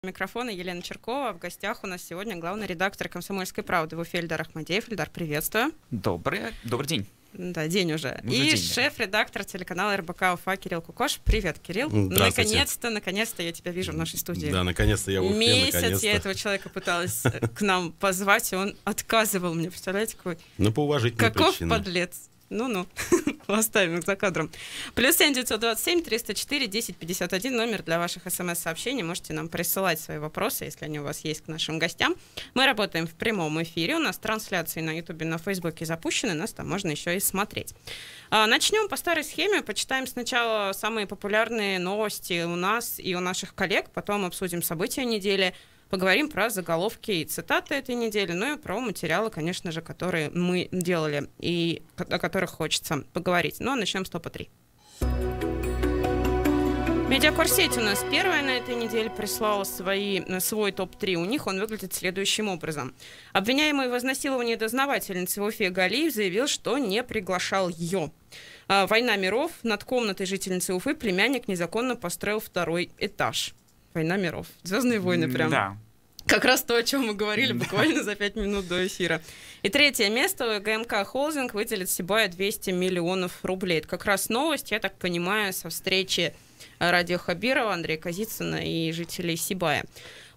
Микрофона Елена Черкова. В гостях у нас сегодня главный редактор «Комсомольской правды» в Уфе Эльдар Ахмадеев. Эльдар, приветствую. Добрый день. Да, день уже. И день, шеф-редактор телеканала РБК Уфа Кирилл Кукош. Привет, Кирилл. Наконец-то я тебя вижу в нашей студии. Да, наконец-то я в Уфе, Месяц я этого человека пыталась к нам позвать, и он отказывал мне. Представляете, какой? Ну, по уважительной Каков причине. подлец. Ну-ну, оставим их за кадром. +7 927 304 1051 номер для ваших смс-сообщений. Можете нам присылать свои вопросы, если они у вас есть, к нашим гостям. Мы работаем в прямом эфире. У нас трансляции на Ютубе, на Фейсбуке запущены. Нас там можно еще и смотреть. Начнем по старой схеме. Почитаем сначала самые популярные новости у нас и у наших коллег. Потом обсудим события недели. Поговорим про заголовки и цитаты этой недели, ну и про материалы, конечно же, которые мы делали и о которых хочется поговорить. Ну, а начнем с топа 3. Медиакорсеть у нас первая на этой неделе прислала свой топ-3. У них он выглядит следующим образом. Обвиняемый в изнасиловании дознавательницы в Уфе Галиев заявил, что не приглашал ее. Война миров. Над комнатой жительницы Уфы племянник незаконно построил второй этаж. Война миров. Звездные войны прям. Да. Как раз то, о чем мы говорили буквально за 5 минут до эфира. И третье место. ГМК Холдинг выделит Сибая 200 миллионов рублей. Это как раз новость, я так понимаю, со встречи Радио Хабирова, Андрея Казицына и жителей Сибая.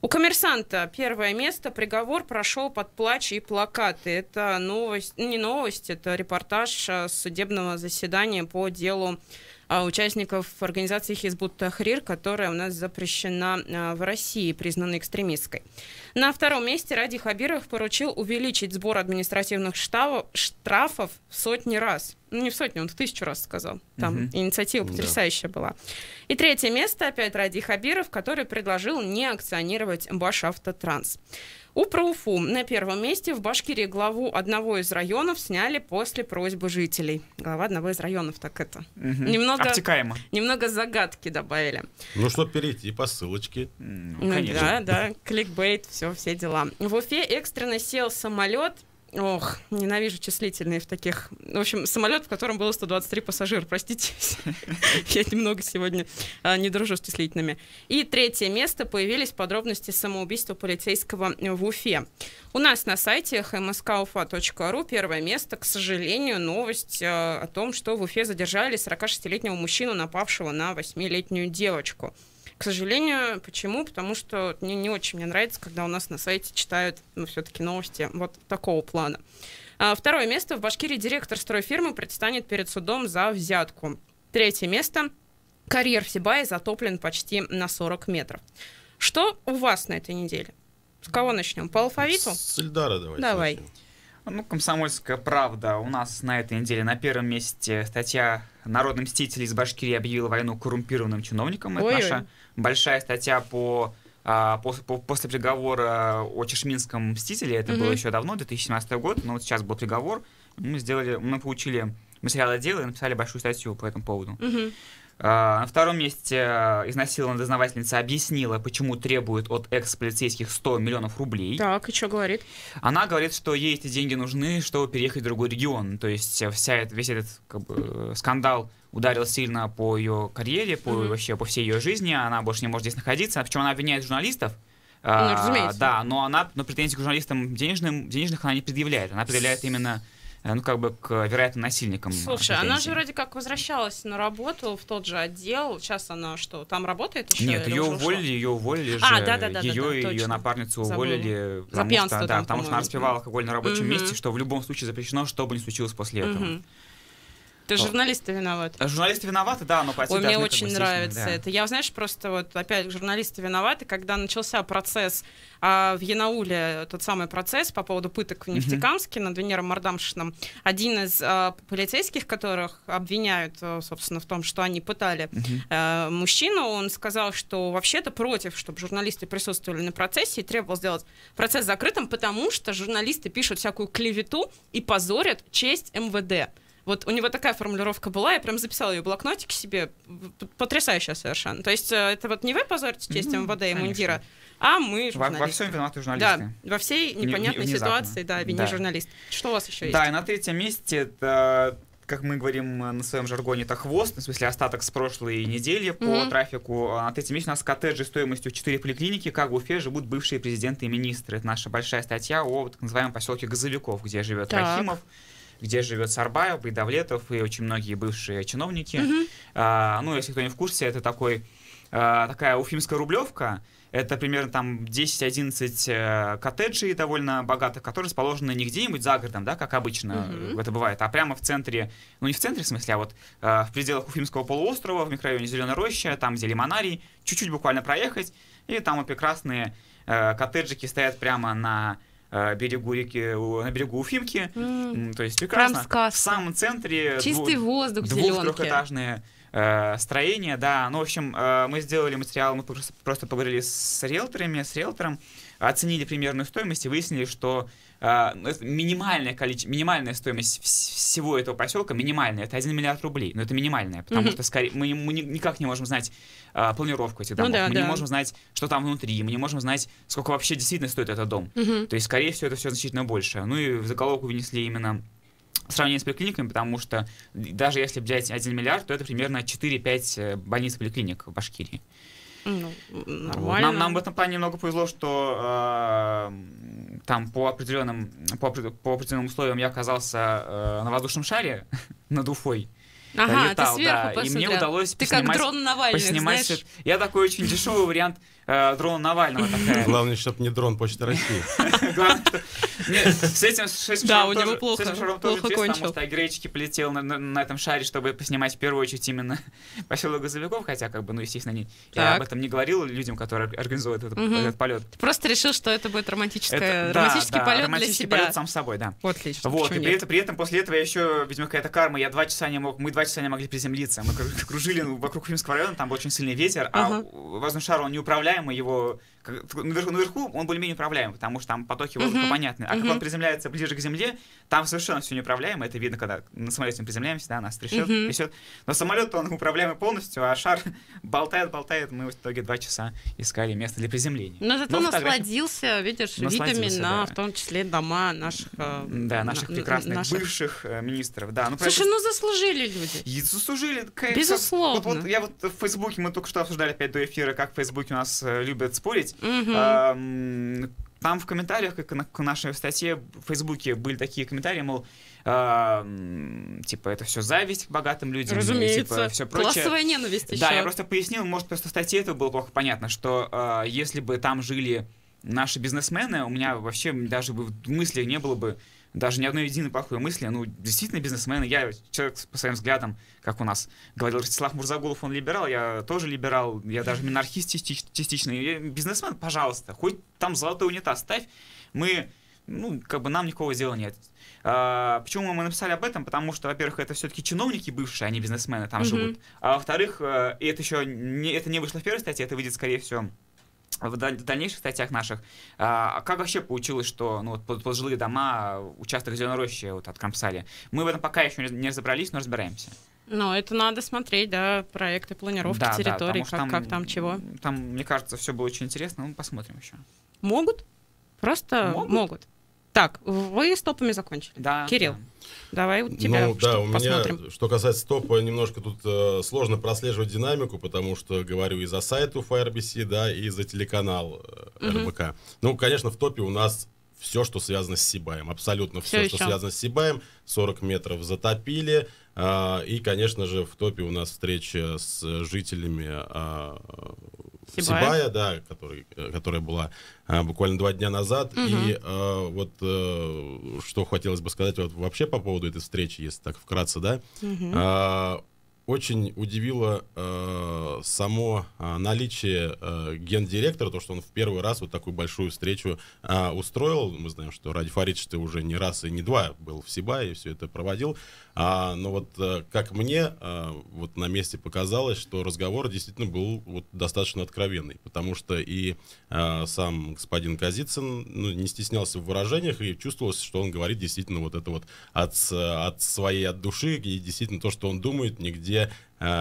У «Коммерсанта» первое место. Приговор прошел под плач и плакаты. Это новость, не новость, это репортаж судебного заседания по делу участников организации Хизбут Тахрир, которая у нас запрещена в России, признана экстремистской. На втором месте Ради Хабиров поручил увеличить сбор административных штрафов в 100 раз. Ну, не в 100, он в 1000 раз сказал. Там инициатива потрясающая была. И третье место опять Ради Хабиров, который предложил не акционировать Башавтотранс. Про Уфу. На первом месте в Башкирии главу одного из районов сняли после просьбы жителей. Глава одного из районов, так это. Обтекаемо. Немного загадки добавили. Ну, чтобы перейти по ссылочке. Конечно. Да, кликбейт, все дела. В Уфе экстренно сел самолет. Ох, ненавижу числительные в таких... В общем, самолет, в котором было 123 пассажира. Простите, я немного сегодня не дружу с числительными. И третье место. Появились подробности самоубийства полицейского в Уфе. У нас на сайте hmskUfa.ru первое место. К сожалению, новость о том, что в Уфе задержали 46-летнего мужчину, напавшего на 8-летнюю девочку. К сожалению, почему? Потому что не очень мне нравится, когда у нас на сайте читают, все-таки новости вот такого плана. Второе место. В Башкирии директор стройфирмы предстанет перед судом за взятку. Третье место. Карьер в Сибае затоплен почти на 40 метров. Что у вас на этой неделе? С кого начнем? По алфавиту? С Эльдара давай. Давай. «Комсомольская правда». У нас на этой неделе на первом месте статья «Народный мститель из Башкирии объявил войну коррумпированным чиновникам». Это наша большая статья после приговора о чешминском мстителе. Это было еще давно, 2017 год, но вот сейчас был приговор. Мы получили материал отдела и написали большую статью по этому поводу. На втором месте изнасилованная дознавательница объяснила, почему требует от экс-полицейских 100 миллионов рублей. Так, и что говорит? Она говорит, что ей эти деньги нужны, чтобы переехать в другой регион. То есть весь этот скандал ударил сильно по ее карьере, вообще по всей ее жизни. Она больше не может здесь находиться. Причем она обвиняет журналистов. Разумеется. Да, но претензий к журналистам денежных она не предъявляет. Она предъявляет именно к вероятным насильникам. Слушай, она же вроде как возвращалась на работу в тот же отдел. Сейчас она что, там работает еще? Нет, ее уволили же. Ее и ее напарницу уволили. За пьянство там, потому что она распивала алкоголь на рабочем месте, что в любом случае запрещено, что бы ни случилось после этого. Ты журналисты виноваты. Журналисты виноваты, да, но платить мне очень нравится это. Я, знаешь, просто вот опять журналисты виноваты, когда начался процесс в Янауле, тот самый процесс по поводу пыток в Нефтекамске над Венером Мардамшиным. Один из полицейских, которых обвиняют, собственно, в том, что они пытали мужчину, он сказал, что вообще-то против, чтобы журналисты присутствовали на процессе, и требовал сделать процесс закрытым, потому что журналисты пишут всякую клевету и позорят честь МВД. Вот у него такая формулировка была, я прям записала ее в блокнотике себе, потрясающая совершенно. То есть это вот не вы позорите честь МВД и мундира, а мы журналисты. Во всем виноваты журналисты. Да, во всей непонятной ситуации, да, вини журналист. Что у вас еще есть? Да, и на третьем месте это как мы говорим на своем жаргоне, это хвост, в смысле остаток с прошлой недели по трафику. На третьем месте у нас коттеджи стоимостью 4 поликлиники, как в Уфе живут бывшие президенты и министры. Это наша большая статья о так называемом поселке Газовиков, где живет Рахимов, где живет Сарбаев, Байдавлетов и очень многие бывшие чиновники. Ну, если кто не в курсе, это такая уфимская Рублевка. Это примерно там 10-11 коттеджей довольно богатых, которые расположены не где-нибудь за городом, да, как обычно это бывает, а прямо в центре, ну не в центре в смысле, а вот в пределах Уфимского полуострова, в микрорайоне Зеленая Роща, там, где Лимонарий, чуть-чуть буквально проехать, и там вот прекрасные коттеджики стоят прямо на берегу реки, на берегу Уфимки, то есть прекрасно. В самом центре чистый воздух, двух-трехэтажные строение, да. Ну, в общем, мы сделали материал, мы просто поговорили с риэлтором, оценили примерную стоимость и выяснили, что минимальная стоимость всего этого поселка, минимальная, это 1 миллиард рублей. Но это минимальная, потому что мы никак не можем знать планировку этих домов, мы не можем знать, что там внутри, мы не можем знать, сколько вообще действительно стоит этот дом. То есть, скорее всего, это все значительно больше. Ну и в заголовок вынесли именно сравнение с поликлиниками, потому что даже если взять 1 миллиард, то это примерно 4-5 больниц-поликлиник в Башкирии. Нормально. Нам в этом плане немного повезло, что там по определенным условиям я оказался на воздушном шаре над Уфой. Летал, ты сверху и мне удалось ты как дрон Навального, знаешь? Я такой очень дешевый вариант дрона Навального. Главное, чтобы не дрон Почты России. С этим у него плохо кончил. Потому что гречки полетел на этом шаре, чтобы поснимать в первую очередь именно поселок Газовиков, хотя, естественно, я об этом не говорил людям, которые организуют этот полет. Ты просто решил, что это будет романтический полет для себя. Романтический полет сам собой, да. Отлично. Вот, и при этом после этого я еще, видимо, какая-то карма, мы 2 часа не могли приземлиться. Мы кружили вокруг Уфимского района, там был очень сильный ветер, а воздушный шар, он неуправляемый, его наверху он более-менее управляемый, потому что там потоки воздуха понятны. А когда он приземляется ближе к земле, там совершенно все неуправляемо. Это видно, когда на самолете мы приземляемся, да, нас трясет. Но самолет, он управляемый полностью, а шар болтает. Мы в итоге 2 часа искали место для приземления. Но зато насладился, видишь, видами на, в том числе, дома наших... наших прекрасных бывших министров. Да, слушай, заслужили люди. И заслужили. Безусловно. Вот я в Фейсбуке, мы только что обсуждали опять до эфира, как в Фейсбуке у нас любят спорить. Там в комментариях, как к нашей статье в Фейсбуке, были такие комментарии, мол, типа, это все зависть к богатым людям. Разумеется. Типа, все прочее. Классовая ненависть еще. Да, я просто пояснил, может, просто в статье это было плохо понятно, что если бы там жили наши бизнесмены, у меня вообще даже бы в мыслях не было бы даже ни одной единой плохой мысли. Ну, действительно, бизнесмены, я человек по своим взглядам, как у нас говорил Ростислав Мурзагулов, он либерал, я тоже либерал, я даже монархист частично. Бизнесмен, пожалуйста, хоть там золотой унитаз ставь, нам никакого дела нет. Почему мы написали об этом? Потому что, во-первых, это все-таки чиновники бывшие, а не бизнесмены там живут. А во-вторых, и это еще не вышло в первой статье, это выйдет, скорее всего, в дальнейших статьях наших. Как вообще получилось, что под жилые дома участок Зеленой Рощи откромсали? Мы в этом пока еще не разобрались, но разбираемся. Но это надо смотреть, да, проекты планировки территорий, как там чего. Там, мне кажется, все было очень интересно, посмотрим еще. Могут? Просто могут. Так, вы с топами закончили. Да. Кирилл, давай у тебя посмотрим. Меня, что касается топа, немножко тут сложно прослеживать динамику, потому что говорю и за сайт Уфа РБС, да, и за телеканал РБК. Ну, конечно, в топе у нас все, что связано с Сибаем. Абсолютно все, что связано с Сибаем. 40 метров затопили. И, конечно же, в топе у нас встреча с жителями Сибая, да, которая была буквально 2 дня назад. И что хотелось бы сказать вообще по поводу этой встречи, если так вкратце, да. Очень удивило само наличие гендиректора, то, что он в первый раз вот такую большую встречу устроил. Мы знаем, что Ради Фаридович уже не раз и не 2 был в Сибае и все это проводил. Но как мне на месте показалось, что разговор действительно был достаточно откровенный, потому что и сам господин Казицын не стеснялся в выражениях, и чувствовалось, что он говорит действительно от души, и действительно то, что он думает, нигде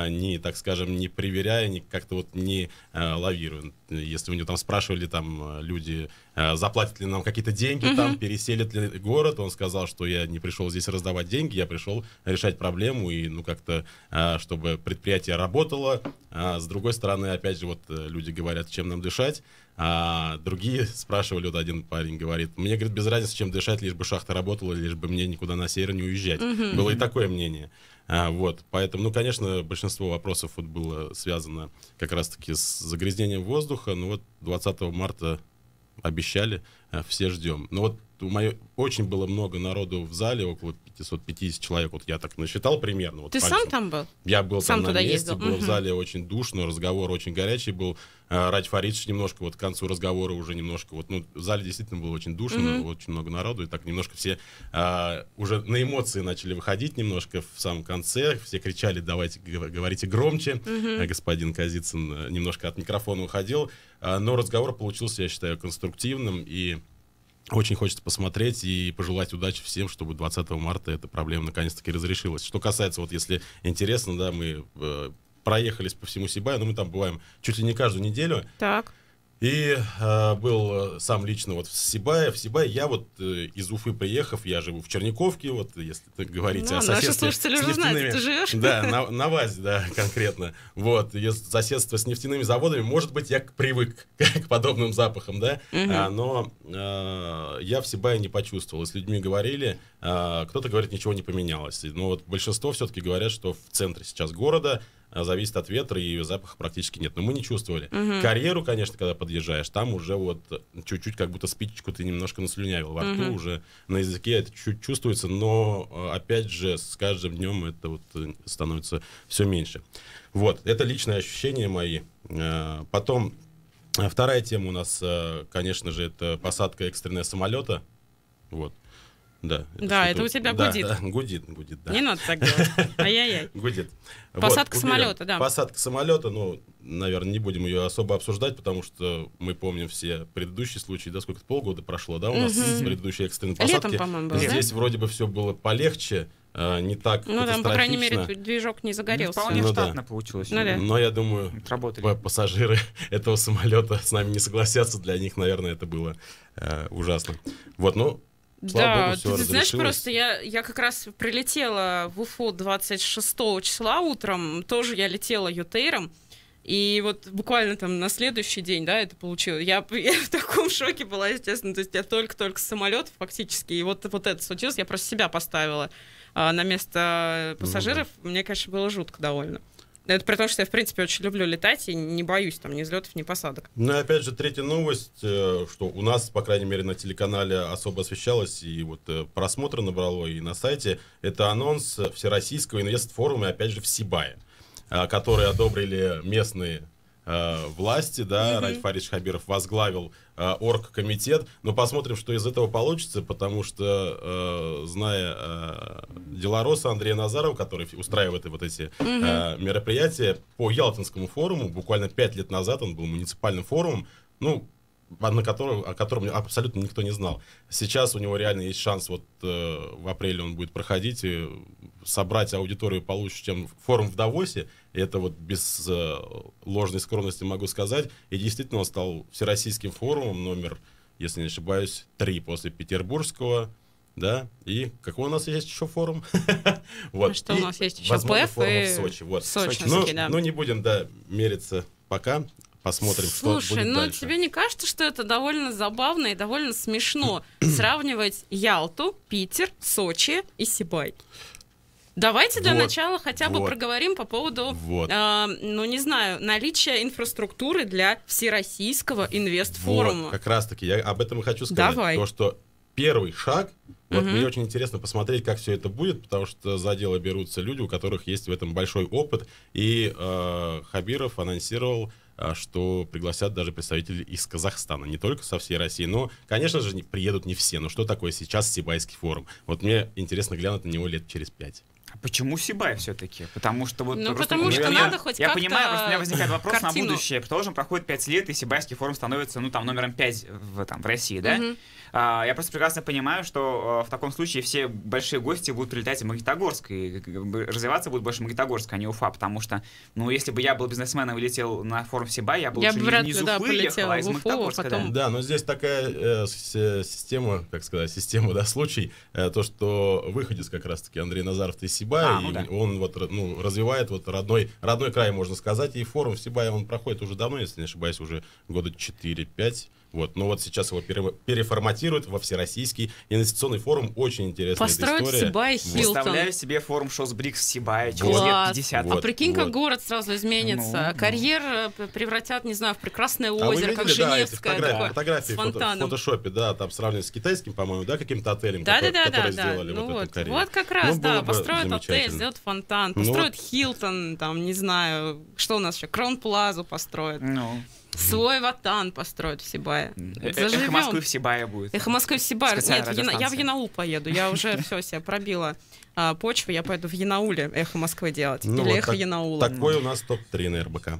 не, так скажем, не проверяя, как-то вот не лавируя. Если у него там спрашивали там люди, заплатят ли нам какие-то деньги, там переселят ли город, он сказал, что я не пришел здесь раздавать деньги, я пришел решать проблему и, ну, как-то, чтобы предприятие работало. С другой стороны, опять же, вот люди говорят, чем нам дышать, а другие спрашивали, вот один парень говорит, мне, говорит, без разницы, чем дышать, лишь бы шахта работала, лишь бы мне никуда на север не уезжать. Было и такое мнение. Вот, поэтому, ну, конечно, большинство вопросов вот было связано как раз-таки с загрязнением воздуха. Ну вот 20 марта обещали, все ждем. Но вот очень было много народу в зале, около 550 человек, вот я так насчитал примерно. Вот ты пальцем. Сам там был? Я был сам там на месте, ездил. был в зале очень душно, разговор очень горячий был. Радь Фаридович немножко вот к концу разговора уже немножко, вот, ну, в зале действительно было очень душно, очень много народу, и так немножко все уже на эмоции начали выходить немножко в самом конце, все кричали, давайте говорите громче, господин Казицын немножко от микрофона уходил, но разговор получился, я считаю, конструктивным, и очень хочется посмотреть и пожелать удачи всем, чтобы 20 марта эта проблема наконец-таки разрешилась. Что касается, вот если интересно, да, мы проехались по всему Сибаю, но мы там бываем чуть ли не каждую неделю. Так. И был сам лично вот в Сибае. В Сибае я вот из Уфы приехав, я живу в Черниковке, вот если говорить о соседстве. Наши слушатели уже знают, где ты живешь. Да, на ВАЗе, да, конкретно. Вот, соседство с нефтяными заводами, может быть, я привык к подобным запахам, да, но я в Сибае не почувствовал. С людьми говорили, кто-то говорит, ничего не поменялось. Но вот большинство все-таки говорят, что в центре сейчас города зависит от ветра, и запаха практически нет. Но мы не чувствовали. Карьеру, конечно, когда подъезжаешь, там уже вот чуть-чуть как будто спичечку ты немножко наслюнявил. Во рту уже на языке это чуть чувствуется, но, опять же, с каждым днем это вот становится все меньше. Вот, это личные ощущения мои. Потом, вторая тема у нас, конечно же, это посадка экстренная самолета. Вот. Да, это у тебя гудит. Да, гудит, да. Не надо так делать. Ай-яй-яй. Гудит. Посадка самолета, да. Посадка самолета, ну, наверное, не будем ее особо обсуждать, потому что мы помним все предыдущие случаи, да, сколько-то полгода прошло, да, у нас предыдущие экстренные посадки. Летом, по-моему, было, здесь вроде бы все было полегче, не так катастрофично. Там, по крайней мере, движок не загорелся. Вполне штатно получилось. Но я думаю, пассажиры этого самолета с нами не согласятся, для них, наверное, это было ужасно. Вот, ну, слава Богу, ты знаешь, просто я как раз прилетела в Уфу 26 числа утром, тоже я летела ютейром, и вот буквально там на следующий день, да, это получилось. Я в таком шоке была, естественно, то есть я только с самолета фактически, и вот это случилось, я просто себя поставила на место пассажиров, мне, конечно, было жутко довольно. Это при том, что я, в принципе, очень люблю летать и не боюсь там ни взлетов, ни посадок. Ну и опять же, третья новость, что у нас, по крайней мере, на телеканале особо освещалось, и вот просмотры набрало и на сайте, это анонс Всероссийского инвестфорума, опять же, в Сибае, который одобрили местные власти, да, Радь Фаридович Хабиров возглавил оргкомитет, но посмотрим, что из этого получится, потому что, зная делороса Андрея Назарова, который устраивает вот эти мероприятия по Ялтинскому форуму, буквально 5 лет назад он был муниципальным форумом, ну, о котором абсолютно никто не знал. Сейчас у него реально есть шанс, вот в апреле он будет проходить, и собрать аудиторию получше, чем форум в Давосе. И это вот без ложной скромности могу сказать. И действительно он стал всероссийским форумом номер, если не ошибаюсь, 3 после Петербургского. Да, и какой у нас есть еще форум? Вот. Что у нас есть еще? ПФ и в Сочи. Вот. Ну, не будем, мериться пока. Посмотрим, что будет дальше. Слушай, тебе не кажется, что это довольно забавно и довольно смешно сравнивать Ялту, Питер, Сочи и Сибай? Давайте для начала хотя бы проговорим по поводу, не знаю, наличия инфраструктуры для Всероссийского инвестфорума. Вот, как раз-таки, я об этом и хочу сказать. Давай. То, что первый шаг, вот мне очень интересно посмотреть, как все это будет, потому что за дело берутся люди, у которых есть в этом большой опыт, и Хабиров анонсировал, что пригласят даже представителей из Казахстана, не только со всей России, но, конечно же, приедут не все. Но что такое сейчас Сибайский форум? Вот мне интересно глянуть на него лет через 5. А почему Сибай все-таки? Потому что вот... потому что надо хоть как-то... Я понимаю, просто у меня возникает вопрос картину. На будущее. Предположим, проходит 5 лет, и Сибайский форум становится, номером 5 в России, да? Я просто прекрасно понимаю, что в таком случае все большие гости будут прилетать в Магнитогорск, и развиваться будет больше Магнитогорск, а не Уфа, потому что, ну, если бы я был бизнесменом и летел на форум Сибай, я бы лучше не из Уфы ехал, а из Магнитогорска. Потом... Да, но здесь такая система, как сказать, система, да, случай, то, что выходец как раз-таки Андрей Назаров из Сибая, он вот, ну, развивает вот родной край, можно сказать, и форум в Сибае он проходит уже давно, если не ошибаюсь, уже года 4-5. Вот. Но вот сейчас его переформатируют во Всероссийский инвестиционный форум. Очень интересная построить история. Сибай Хилтон. Представляю себе форум Шосбрикс в Сибае через лет 50. Вот, а прикинь, как город сразу изменится. Карьер превратят, не знаю, в прекрасное озеро, как Женевское. Да, фотографии в фотошопе, да, там сравнивают с китайским, по-моему, да, каким-то отелем, который сделали ну вот эту вот как раз, да, построят отель, сделают фонтан, построят Хилтон, там, не знаю, что у нас еще, Крон-Плазу построят. Свой ватан построят в Сибае. Эхо Москвы в Сибае будет. Эхо Москвы в Сибае. Нет, я в Янаул поеду. Я уже все себе пробила почву. Я пойду в Янауле Эхо Москвы делать. Или вот Эхо Янаула. Такой у нас топ-3 на РБК.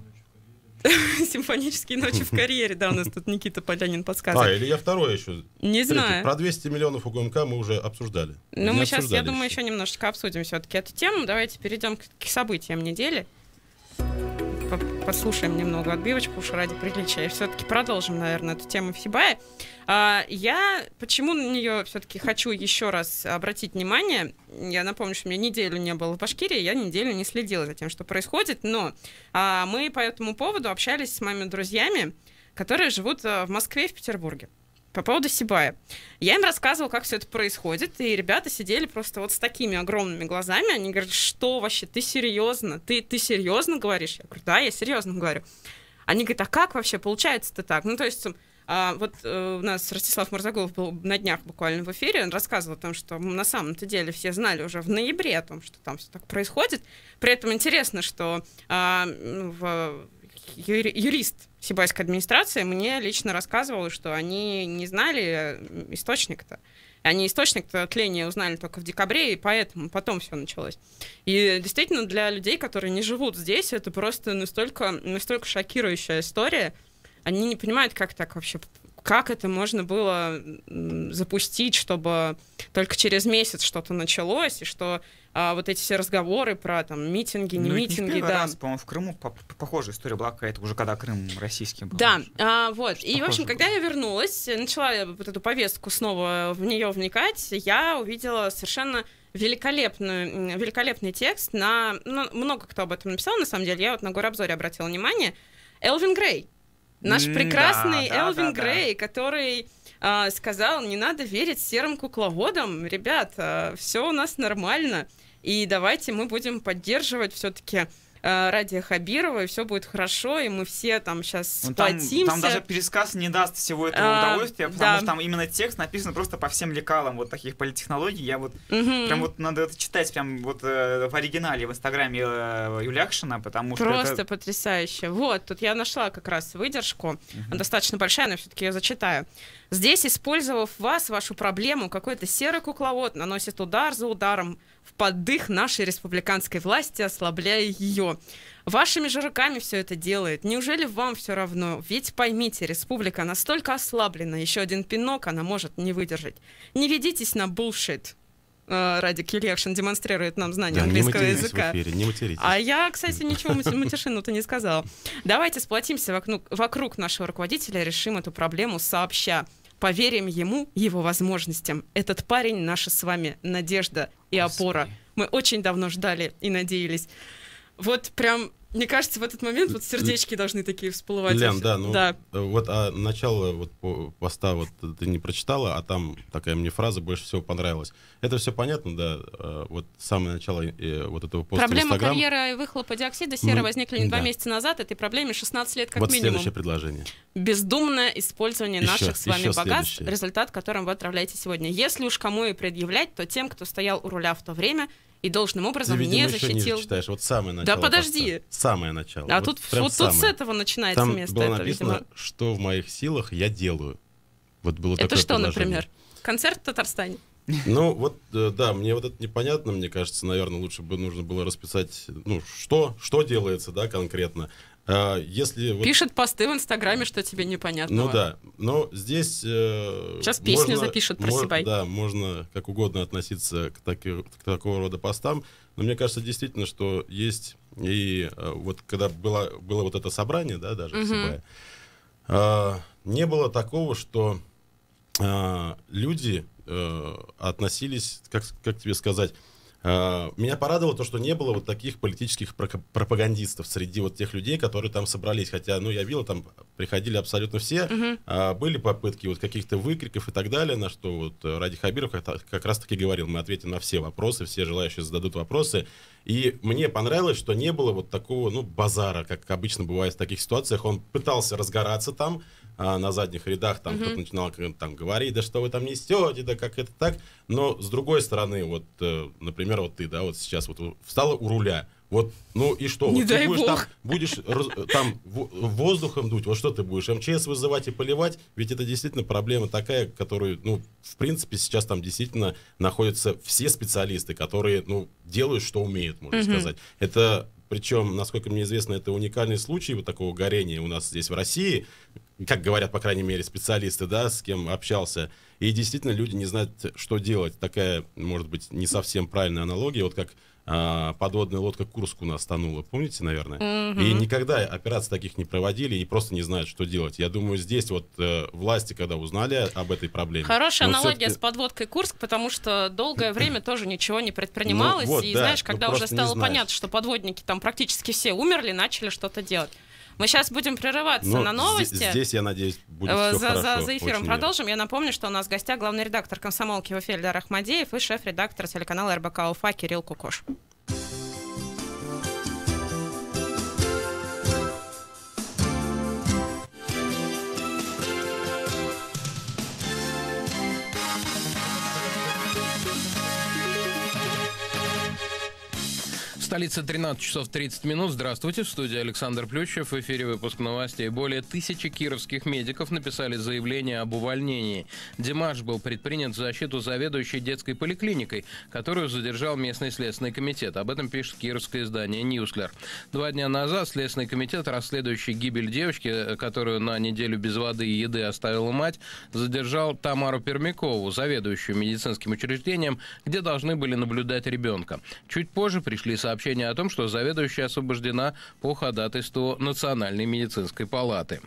Симфонические ночи в карьере. Да, у нас тут Никита Полянин подсказывает. Или я второй еще. Не знаю. Про 200 миллионов УГМК мы уже обсуждали. Ну, мы сейчас, я думаю, еще немножечко обсудим все-таки эту тему. Давайте перейдем к событиям недели. Послушаем немного отбивочку уж ради приличия и все-таки продолжим, наверное, эту тему в Сибае. Я почему на нее все-таки хочу еще раз обратить внимание. Я напомню, что у меня неделю не было в Башкирии, я неделю не следила за тем, что происходит, но мы по этому поводу общались с моими друзьями, которые живут в Москве и в Петербурге. По поводу Сибая. Я им рассказывала, как все это происходит, и ребята сидели просто вот с такими огромными глазами. Они говорят, что вообще, ты серьезно? Ты серьезно говоришь? Я говорю, да, я серьезно говорю. Они говорят, а как вообще получается-то так? Ну, то есть, вот у нас Ростислав Мурзагулов был на днях буквально в эфире, он рассказывал о том, что на самом-то деле все знали уже в ноябре о том, что там все так происходит. При этом интересно, что юрист Сибайской администрации мне лично рассказывал, что они не знали источник-то. Они источник-то тления узнали только в декабре, и поэтому потом все началось. И действительно, для людей, которые не живут здесь, это просто настолько шокирующая история. Они не понимают, как так вообще, как это можно было запустить, чтобы только через месяц что-то началось, и что вот эти все разговоры про там митинги, не митинги, да. Раз, по-моему, в Крыму похожая история была какая-то, уже когда Крым российский был. Да, вот. И, в общем, когда я вернулась, начала вот эту повестку снова в нее вникать, я увидела совершенно великолепный текст на... Ну, много кто об этом написал, на самом деле. Я вот на Горобзоре обратила внимание. Элвин Грей. Наш прекрасный Элвин Грей, который... сказал, не надо верить серым кукловодам, ребят, все у нас нормально, и давайте мы будем поддерживать все-таки Радия Хабирова, и все будет хорошо, и мы все там сейчас сплотимся. Там даже пересказ не даст всего этого удовольствия, потому что там именно текст написан просто по всем лекалам вот таких политтехнологий. Я вот прям вот надо это читать прям вот в оригинале в инстаграме Юляхшина, потому что просто потрясающе. Вот, тут я нашла как раз выдержку, она достаточно большая, но все-таки ее зачитаю. Здесь, использовав вас, вашу проблему, какой-то серый кукловод наносит удар за ударом в поддых нашей республиканской власти, ослабляя ее. Вашими же руками все это делает. Неужели вам все равно? Ведь поймите, республика настолько ослаблена, еще один пинок она может не выдержать. Не ведитесь на булшит. Радик Юляхшин демонстрирует нам знание английского языка. Не материтесь. А я, кстати, ничего матершину-то не сказала. Давайте сплотимся вокруг нашего руководителя, решим эту проблему сообща. Поверим ему, его возможностям. Этот парень — наша с вами надежда и опора. Мы очень давно ждали и надеялись. Вот прям, мне кажется, в этот момент вот сердечки должны такие всплывать. Лен, да. Вот начало вот поста вот ты не прочитала, а там такая мне фраза больше всего понравилась. Это все понятно, да, вот самое начало вот этого поста Проблема в Инстаграм. карьера и выхлопа диоксида серы возникли не 2 месяца назад, этой проблеме 16 лет как вот минимум. Следующее предложение. Бездумное использование наших с вами богатств, результат, которым вы отправляете сегодня. Если уж кому и предъявлять, то тем, кто стоял у руля в то время и должным образом ты, видимо, не защитил. Ниже читаешь. Вот самое начало. Да подожди. Поста. Самое начало. А вот тут с этого начинается там место. Было это, написано, видимо... что в моих силах я делаю. Вот было это такое что, предложение. например? Концерт в Татарстане? Ну, вот, да, мне вот это непонятно, мне кажется, наверное, лучше бы нужно было расписать, ну, что делается, да, конкретно. Если пишет посты в Инстаграме, что тебе непонятно. Ну да, но здесь... Сейчас песню запишет про себя. Да, можно как угодно относиться к такого рода постам, но мне кажется действительно, что есть... И вот когда было вот это собрание, да, даже в Сибае, не было такого, что люди относились, как тебе сказать... Меня порадовало то, что не было вот таких политических пропагандистов среди вот тех людей, которые там собрались. Хотя, я видел, там приходили абсолютно все. Были попытки вот каких-то выкриков и так далее, на что вот Ради Хабиров как раз-таки говорил, мы ответим на все вопросы, все желающие зададут вопросы. И мне понравилось, что не было вот такого, базара, как обычно бывает в таких ситуациях. Он пытался разгораться там, на задних рядах, там кто-то начинал там говорить, да что вы там несете, да как это так. Но с другой стороны, вот, например, вот ты, да, вот сейчас вот встала у руля, вот, и что? Не вот дай ты бог. будешь там воздухом дуть, вот что ты будешь, МЧС вызывать и поливать, ведь это действительно проблема такая, которую, в принципе, сейчас там действительно находятся все специалисты, которые, делают, что умеют, можно сказать. Это, причем, насколько мне известно, это уникальный случай вот такого горения у нас здесь в России, как говорят, по крайней мере, специалисты, да, с кем общался. И действительно люди не знают, что делать. Такая, может быть, не совсем правильная аналогия, вот как подводная лодка «Курск» у нас тонула, помните, наверное? И никогда операций таких не проводили и просто не знают, что делать. Я думаю, здесь вот власти, когда узнали об этой проблеме... Хорошая аналогия с подводкой «Курск», потому что долгое время тоже ничего не предпринималось. И знаешь, когда уже стало понятно, что подводники там практически все умерли, начали что-то делать. Мы сейчас будем прерываться на новости. Здесь, я надеюсь, будет все хорошо. За эфиром продолжим. Я напомню, что у нас в гостях главный редактор «Комсомолки» в Уфе Эльдар Ахмадеев и шеф-редактор телеканала РБК Уфа Кирилл Кукош. Столица 13 часов 30 минут. Здравствуйте, в студии Александр Плющев. В эфире выпуск новостей. Более 1000 кировских медиков написали заявление об увольнении. Демарш был предпринят в защиту заведующей детской поликлиникой, которую задержал местный следственный комитет. Об этом пишет кировское издание «Ньюслер». 2 дня назад Следственный комитет, расследующий гибель девочки, которую на неделю без воды и еды оставила мать, задержал Тамару Пермякову, заведующую медицинским учреждением, где должны были наблюдать ребенка. Чуть позже пришли сообщения о том, что заведующая освобождена по ходатайству Национальной медицинской палаты.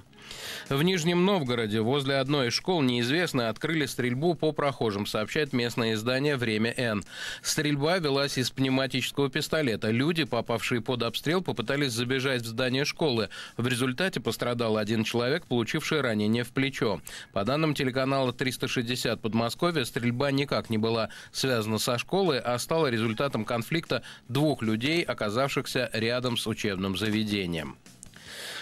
В Нижнем Новгороде возле одной из школ неизвестные открыли стрельбу по прохожим, сообщает местное издание «Время Н». Стрельба велась из пневматического пистолета. Люди, попавшие под обстрел, попытались забежать в здание школы. В результате пострадал один человек, получивший ранение в плечо. По данным телеканала 360 Подмосковья, стрельба никак не была связана со школой, а стала результатом конфликта 2 людей, оказавшихся рядом с учебным заведением.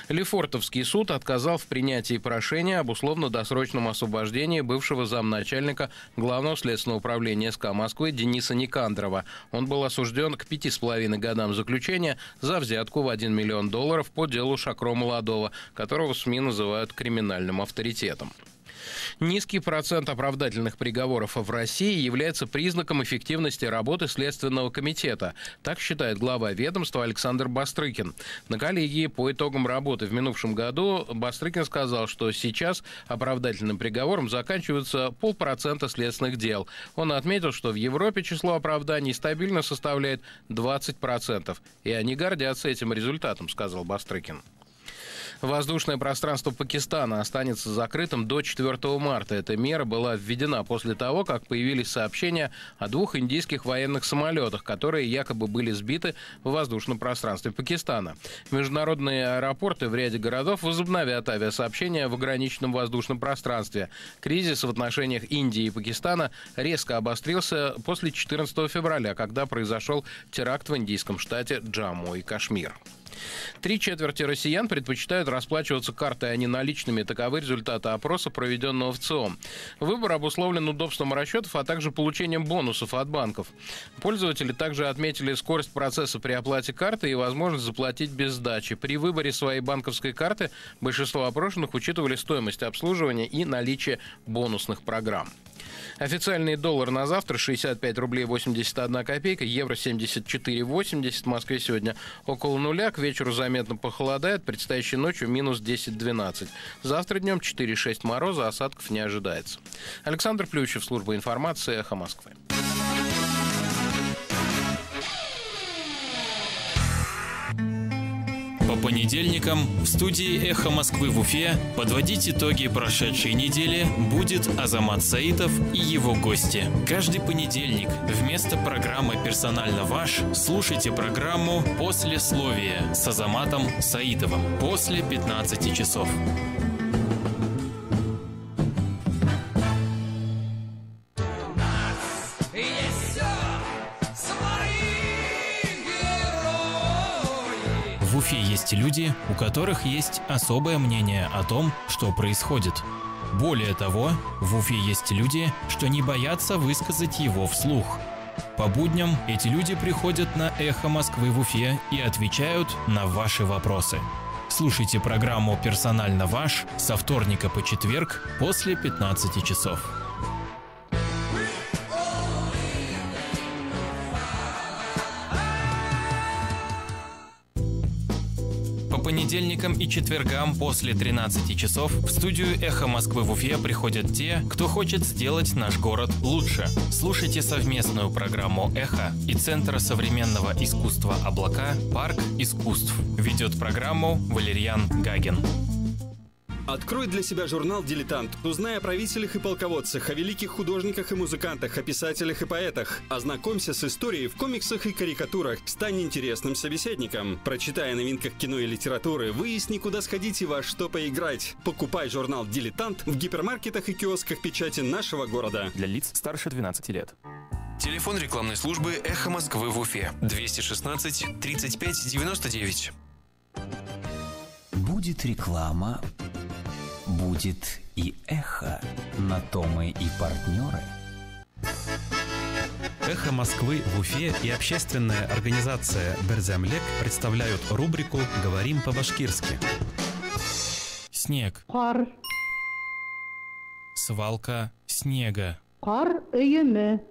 Лефортовский суд отказал в принятии прошения об условно-досрочном освобождении бывшего замначальника Главного следственного управления СК Москвы Дениса Никандрова. Он был осужден к 5,5 годам заключения за взятку в $1 миллион по делу Шакро Молодого, которого СМИ называют криминальным авторитетом. Низкий процент оправдательных приговоров в России является признаком эффективности работы Следственного комитета. Так считает глава ведомства Александр Бастрыкин. На коллегии по итогам работы в минувшем году Бастрыкин сказал, что сейчас оправдательным приговором заканчивается 0,5% следственных дел. Он отметил, что в Европе число оправданий стабильно составляет 20%. И они гордятся этим результатом, сказал Бастрыкин. Воздушное пространство Пакистана останется закрытым до 4 марта. Эта мера была введена после того, как появились сообщения о 2 индийских военных самолетах, которые якобы были сбиты в воздушном пространстве Пакистана. Международные аэропорты в ряде городов возобновят авиасообщения в ограниченном воздушном пространстве. Кризис в отношениях Индии и Пакистана резко обострился после 14 февраля, когда произошел теракт в индийском штате Джамму и Кашмир. 3/4 россиян предпочитают расплачиваться картой, а не наличными. Таковы результаты опроса, проведенного в ЦИОМ. Выбор обусловлен удобством расчетов, а также получением бонусов от банков. Пользователи также отметили скорость процесса при оплате карты и возможность заплатить без сдачи. При выборе своей банковской карты большинство опрошенных учитывали стоимость обслуживания и наличие бонусных программ. Официальный доллар на завтра 65 рублей 81 копейка, евро 74,80 в Москве сегодня около нуля, к вечеру заметно похолодает, предстоящей ночью минус 10-12. Завтра днем 4-6 мороза, осадков не ожидается. Александр Плющев, служба информации, «Эхо Москвы». По понедельникам в студии «Эхо Москвы» в Уфе подводить итоги прошедшей недели будет Азамат Саитов и его гости. Каждый понедельник вместо программы «Персонально ваш» слушайте программу «Послесловие» с Азаматом Саитовым после 15 часов. В Уфе есть люди, у которых есть особое мнение о том, что происходит. Более того, в Уфе есть люди, что не боятся высказать его вслух. По будням эти люди приходят на «Эхо Москвы» в Уфе и отвечают на ваши вопросы. Слушайте программу «Персонально ваш» со вторника по четверг после 15 часов. По понедельникам и четвергам после 13 часов в студию «Эхо Москвы» в Уфе приходят те, кто хочет сделать наш город лучше. Слушайте совместную программу «Эхо» и Центра современного искусства «Облака» «Парк искусств». Ведет программу Валерьян Гагин. Открой для себя журнал «Дилетант». Узнай о правителях и полководцах, о великих художниках и музыкантах, о писателях и поэтах. Ознакомься с историей в комиксах и карикатурах. Стань интересным собеседником. Прочитай о новинках кино и литературы. Выясни, куда сходить и во что поиграть. Покупай журнал «Дилетант» в гипермаркетах и киосках печати нашего города. Для лиц старше 12 лет. Телефон рекламной службы «Эхо Москвы» в Уфе. 216 35 99. Будет реклама, будет и эхо. На то мы и партнеры. «Эхо Москвы» в Уфе и общественная организация «Берзямлек» представляют рубрику «Говорим по-башкирски». Снег. Кар. Свалка снега. Кар өйеме.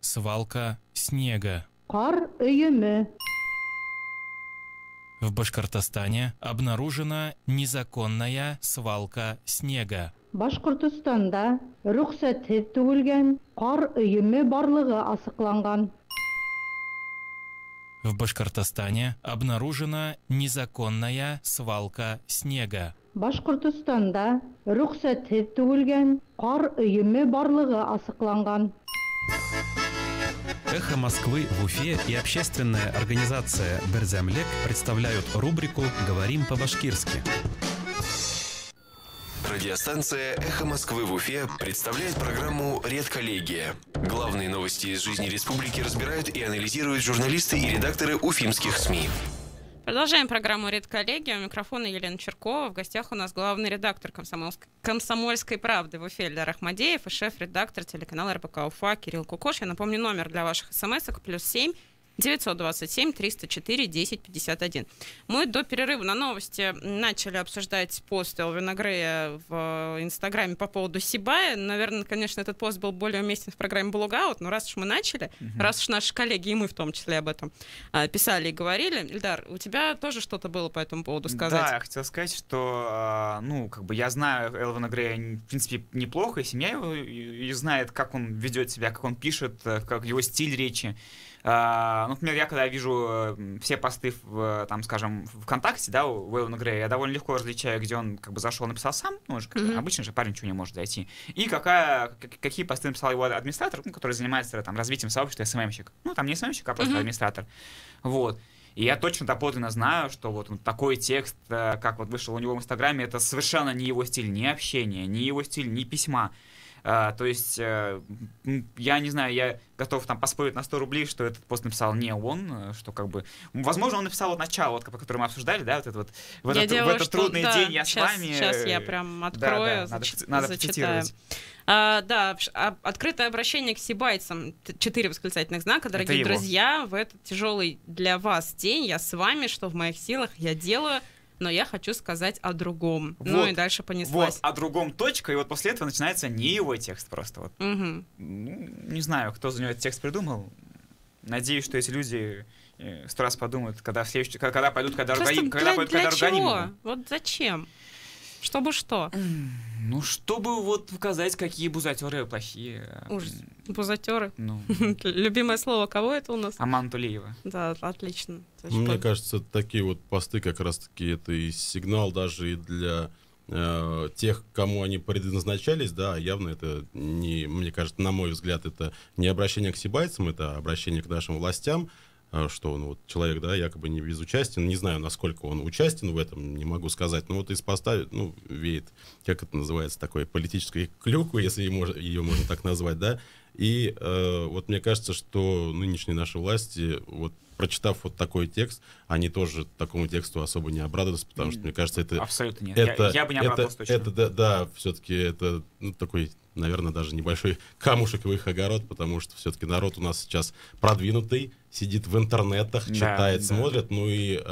Свалка снега. Кар өйеме. В Башкортостане обнаружена незаконная свалка снега. Башкортостанда рөхсәтһез түгелгән кар өйеме барлыгы асыкланган. В Башкортостане обнаружена незаконная свалка снега. Башкортостанда рөхсәтһез түгелгән кар өйеме барлыгы асыкланган. «Эхо Москвы» в Уфе и общественная организация «Берзямлек» представляют рубрику «Говорим по-башкирски». Радиостанция «Эхо Москвы» в Уфе представляет программу «Редколлегия». Главные новости из жизни республики разбирают и анализируют журналисты и редакторы уфимских СМИ. Продолжаем программу «Редколлегия». У микрофона Елена Черкова. В гостях у нас главный редактор «Комсомольской правды» в Уфе Эльдар Ахмадеев и шеф-редактор телеканала РБК Уфа Кирилл Кукош. Я напомню, номер для ваших смс-ок +7 927 304 1051. Мы до перерыва на новости начали обсуждать пост Элвина Грея в Инстаграме по поводу Сибая. Наверное, конечно, этот пост был более уместен в программе «Блогаут», но раз уж мы начали, раз уж наши коллеги и мы в том числе об этом писали и говорили. Ильдар, у тебя тоже что-то было по этому поводу сказать? Да, я хотел сказать, что, я знаю Элвина Грея, в принципе, неплохо, и семья его и знает, как он ведет себя, как он пишет, как его стиль речи. Например, я когда вижу все посты в ВКонтакте, да, у Элвина Грея, я довольно легко различаю, где он зашел, написал сам, обычно же парень ничего не может зайти, и какие посты написал его администратор, который занимается развитием сообщества, СММщик. Там не СММщик, а просто администратор. Вот. И я точно доподлинно знаю, что вот такой текст, как вот вышел у него в Инстаграме, это совершенно не его стиль ни общения, не его стиль ни письма. То есть, я не знаю, я готов поспорить на 100 рублей, что этот пост написал не он, что возможно, он написал начало, по которому мы обсуждали, да, в этот трудный день я с вами. Сейчас я прям открою, надо процитировать. Открытое обращение к сибайцам, 4 восклицательных знака. Дорогие друзья, в этот тяжелый для вас день я с вами, что в моих силах я делаю. но я хочу сказать о другом. Вот, ну и дальше понеслась. Вот, о другом точка, и вот после этого начинается не его текст просто. Вот. Угу. Ну, не знаю, кто за него этот текст придумал. Надеюсь, что эти люди 100 раз подумают, когда пойдут к организму. Вот зачем? Чтобы что? Ну, чтобы вот показать, какие бузатеры плохие. Ужас. Бузатеры? Ну. Любимое слово кого это у нас? Аман Тулеева. Да, отлично. Мне кажется, такие вот посты как раз-таки это и сигнал даже и для тех, кому они предназначались, да, явно это не, мне кажется, на мой взгляд, это не обращение к сибайцам, это обращение к нашим властям, что он вот человек, да, якобы не безучастен, не знаю, насколько он участен в этом, не могу сказать, но вот из поста, ну, веет, как это называется, такой политической клюкву, если ее можно так назвать, да, и вот мне кажется, что нынешние наши власти, вот прочитав вот такой текст, они тоже такому тексту особо не обрадовались, потому что, мне кажется, это... Абсолютно нет, это, я бы не обрадовался точно. Это, да, все-таки это, ну, такой, наверное, даже небольшой камушек в их огород, потому что все-таки народ у нас сейчас продвинутый, сидит в интернетах, читает, смотрит, ну и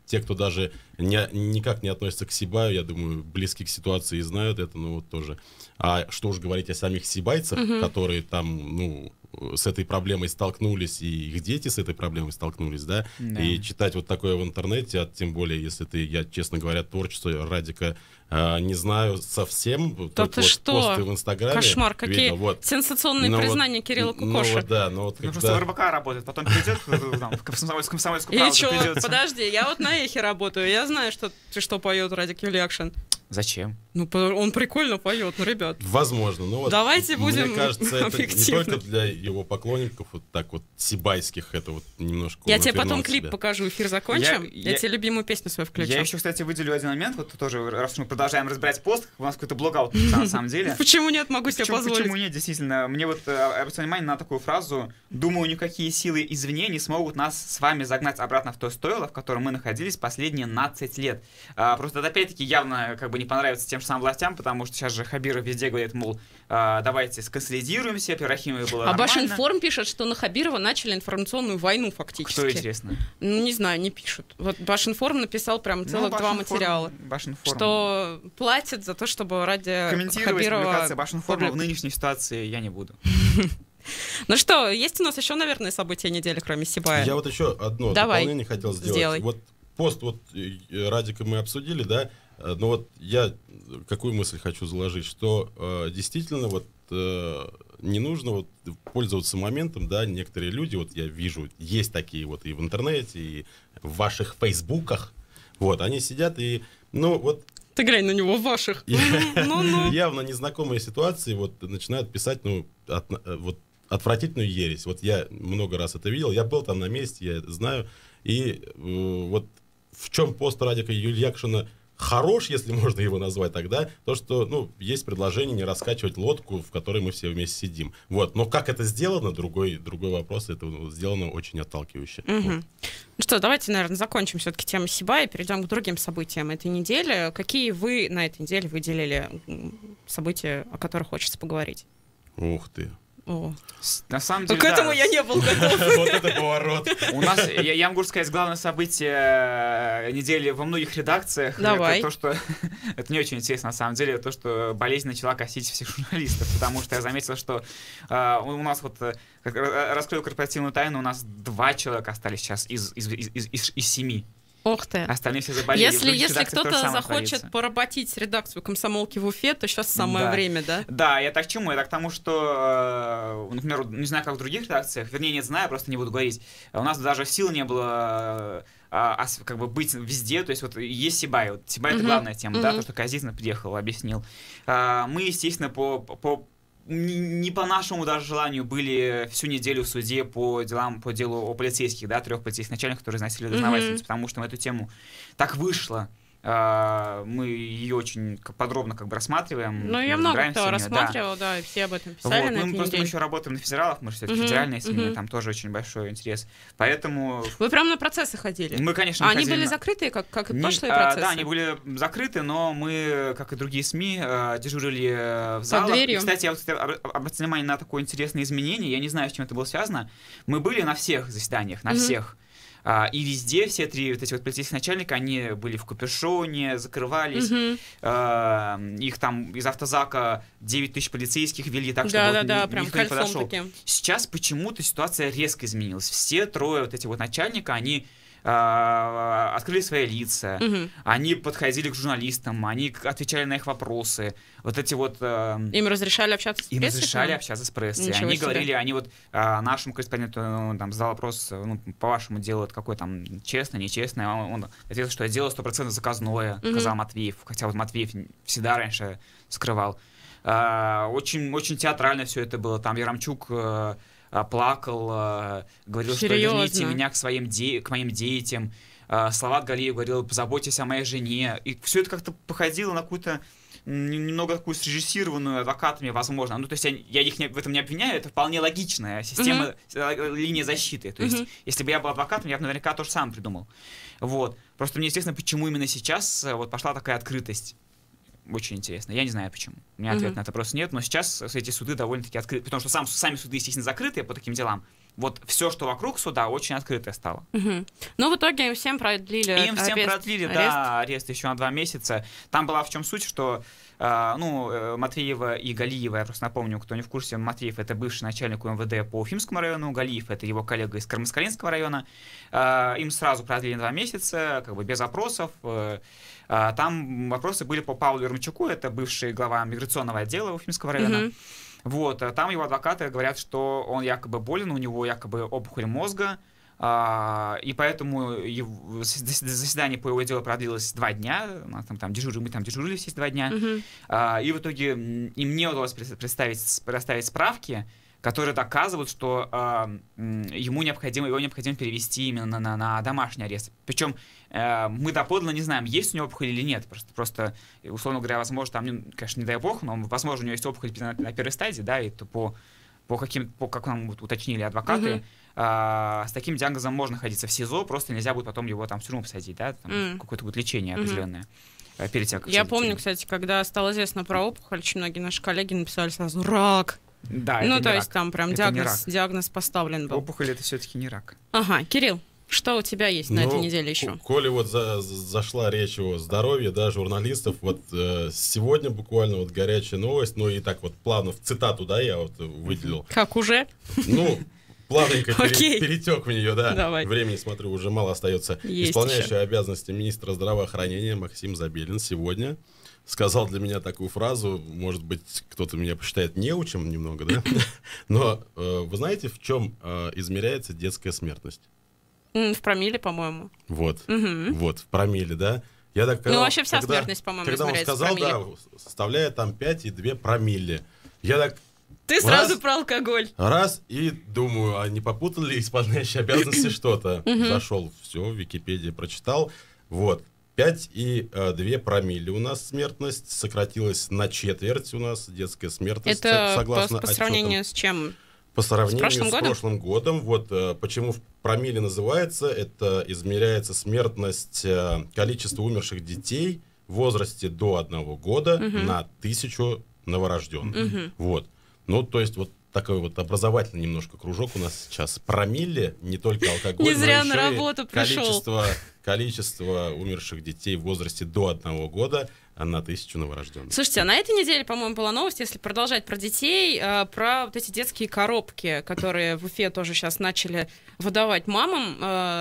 те, кто даже никак не относится к Сибаю, я думаю, близки к ситуации и знают это, ну вот тоже. А что уж говорить о самих сибайцах, которые там, ну, с этой проблемой столкнулись, и их дети с этой проблемой столкнулись, да, и читать вот такое в интернете, а тем более, если я, честно говоря, творчество Радика не знаю совсем, только вот посты в Инстаграме. Кошмар, какие вот. Сенсационные признания Кирилла Кукоши. Ну вот, да, но вот когда... Просто в РБК работает, потом перейдет в комсомольскую правду. И что, подожди, я вот на Эхе работаю, я знаю, что поет Радик Юлиакшин. Зачем? Ну, он прикольно поет, ну, ребят. Возможно. Ну, вот, давайте будем мне кажется, это объективны. не только для его поклонников, вот так вот сибайских, это вот немножко... Я тебе потом клип покажу, эфир закончим, я тебе любимую песню свою включу. Я еще, кстати, выделю один момент, вот тоже, раз мы продолжаем разбирать пост, у нас какой-то блокаут на самом деле. Почему нет, могу себе позволить. Почему нет, действительно. Мне вот обратил внимание на такую фразу: «Думаю, никакие силы извне не смогут нас с вами загнать обратно в то стойло, в котором мы находились последние 12 лет». Просто это, опять-таки, явно как бы не понравится тем же самым властям, потому что сейчас же Хабиров везде говорит, мол, давайте сконсолидируемся, Рахимовой было нормально. Башинформ пишет, что на Хабирова начали информационную войну фактически. Кто, интересно? Ну, не знаю, не пишут. Вот Башинформ написал прям целых 2 материала. Что платят за то, чтобы ради Хабирова... Комментировать Башинформа в нынешней ситуации я не буду. Ну что, есть у нас еще, наверное, события недели, кроме Сибая? Я вот еще одно дополнение хотел сделать. Вот пост вот Радика мы обсудили, да, но вот я какую мысль хочу заложить, что действительно вот не нужно вот пользоваться моментом, да, некоторые люди, вот я вижу, есть такие вот и в интернете, и в ваших фейсбуках, вот, они сидят и, ну вот... Ты глянь на него, в ваших. Явно незнакомые ситуации вот начинают писать, ну, вот отвратительную ересь. Вот я много раз это видел, я был там на месте, я это знаю, и вот в чем пост Радика Юлиакшина хорош, если можно его назвать тогда, то, что, ну, есть предложение не раскачивать лодку, в которой мы все вместе сидим. Вот. Но как это сделано, другой вопрос, это сделано очень отталкивающе. Вот. Ну что, давайте, наверное, закончим все-таки тему Сибая и перейдем к другим событиям этой недели. Какие вы на этой неделе выделили события, о которых хочется поговорить? Ух ты. О. На самом деле, к этому я не был готов. Вот это поворот. У нас, я могу сказать, главное событие недели во многих редакциях. Давай. Это то, что... Это не очень интересно, на самом деле, то, что болезнь начала косить всех журналистов, потому что я заметил, что у нас вот, раскрою корпоративную тайну, у нас 2 человека остались сейчас из 7. Ох ты. Остальные все заболели. Если кто-то захочет поработить редакцию «Комсомолки» в Уфе, то сейчас самое время, да? Да, я так к чему? Я так к тому, что, например, не знаю, как в других редакциях, вернее, не знаю, просто не буду говорить. У нас даже сил не было как бы быть везде, то есть вот есть Сибай. Вот Сибай — это главная тема, да, то, что Казицын приехал, объяснил. Мы, естественно, не по нашему даже желанию были всю неделю в суде по делу о полицейских, да, 3 полицейских начальников, которые изнасиловали дознавательницу, потому что мы эту тему так вышло. Мы ее очень подробно как бы рассматриваем. Ну, я много кто рассматривал, да, и все об этом писали на этой Мы еще работаем на федералах, мы же все-таки федеральные СМИ, там тоже очень большой интерес. Поэтому... Вы прям на процессы ходили? Мы, конечно, они были закрыты, как и прошлые процессы? Да, они были закрыты, но мы, как и другие СМИ, дежурили в залах. И, кстати, я вот обратил внимание на такое интересное изменение, я не знаю, с чем это было связано. Мы были на всех заседаниях, на всех. И везде все три вот эти вот полицейских начальника, они были в капюшоне, закрывались. Их там из автозака 9 тысяч полицейских вели, так что прям никто не подошел. Таким. Сейчас почему-то ситуация резко изменилась. Все трое вот эти вот начальника, они открыли свои лица, они подходили к журналистам, они отвечали на их вопросы. Вот эти вот... Им разрешали общаться с прессой? Им разрешали общаться с прессой. Они говорили, они вот нашему корреспонденту там задал вопрос, по вашему делу, это какое там честное, нечестное. Он ответил, что я делал 100% заказное, сказал Матвеев. Хотя вот Матвеев всегда раньше скрывал. Очень, очень театрально все это было. Там Яремчук плакал, говорил, Серьезно? что верните меня к моим детям. Салават Галиев говорил, позаботьтесь о моей жене. И все это как-то походило на какую-то немного такую срежиссированную адвокатами, возможно. То есть я их в этом не обвиняю, это вполне логичная система, линия защиты. То есть если бы я был адвокатом, я бы наверняка то же самое придумал. Вот. Просто мне интересно, почему именно сейчас вот пошла такая открытость. Очень интересно. Я не знаю, почему. У меня ответа на это просто нет, но сейчас эти суды довольно-таки открыты, потому что сами суды, естественно, закрытые по таким делам. Вот все, что вокруг суда, очень открытое стало. Но в итоге им всем продлили арест еще на 2 месяца. Там была в чем суть, что Матвеева и Галиева, я просто напомню, кто не в курсе, Матвеев — это бывший начальник УМВД по Уфимскому району, Галиев — это его коллега из Кармаскалинского района. Им сразу продлили 2 месяца, как бы без опросов. Там вопросы были по Павлу Яремчуку, это бывший глава миграционного отдела Уфимского района. Вот, там его адвокаты говорят, что он якобы болен, у него якобы опухоль мозга, и поэтому заседание по его делу продлилось 2 дня, мы там дежурили все 2 дня, и в итоге им не удалось предоставить справки, которые доказывают, что его необходимо перевести именно на домашний арест. Причем мы доподлинно не знаем, есть у него опухоль или нет. Просто условно говоря, возможно, там, конечно, не дай бог, но, возможно, у него есть опухоль на первой стадии, да, и то как нам уточнили адвокаты, с таким диагнозом можно находиться в СИЗО, просто нельзя будет потом его там в тюрьму посадить, да, там какое-то будет лечение определенное. Перед тем, как я помню, кстати, когда стало известно про опухоль, очень многие наши коллеги написали сразу «рак». Да, то есть там прям диагноз поставлен был. Опухоль — это все-таки не рак. Ага, Кирилл, что у тебя есть на этой неделе еще? Коли вот зашла речь о здоровье, да, журналистов, вот сегодня буквально вот горячая новость, и так вот плавно в цитату, да, я вот выделил. Как уже? Плавненько перетек в нее, да. Давай. Времени, смотрю, уже мало остается. Исполняющий обязанности министра здравоохранения Максим Забелин сегодня сказал для меня такую фразу, может быть, кто-то меня посчитает неучим немного, да? Но вы знаете, в чем измеряется детская смертность? В промилле, по-моему. Вот, в промилле, да? Вообще вся смертность, по-моему, измеряется в промилле. Когда он сказал, да, составляет там 5,2 промилле. Я так... Ты сразу про алкоголь. И думаю, а не попутал ли исполняющий обязанности что-то? Зашел, все, в Википедии прочитал. Вот. 5,2 промилле у нас смертность, сократилась на четверть у нас детская смертность. Это согласно по сравнению с чем? По сравнению с прошлым годом. Вот почему в промилле называется, это измеряется смертность количества умерших детей в возрасте до 1 года на 1000 новорожденных. Вот. То есть вот такой вот образовательный немножко кружок у нас сейчас. Промилле, не только алкоголь, не зря на работу пришел. Количество умерших детей в возрасте до 1 года на 1000 новорожденных. Слушайте, а на этой неделе, по-моему, была новость, если продолжать про детей, про вот эти детские коробки, которые в Уфе тоже сейчас начали выдавать мамам,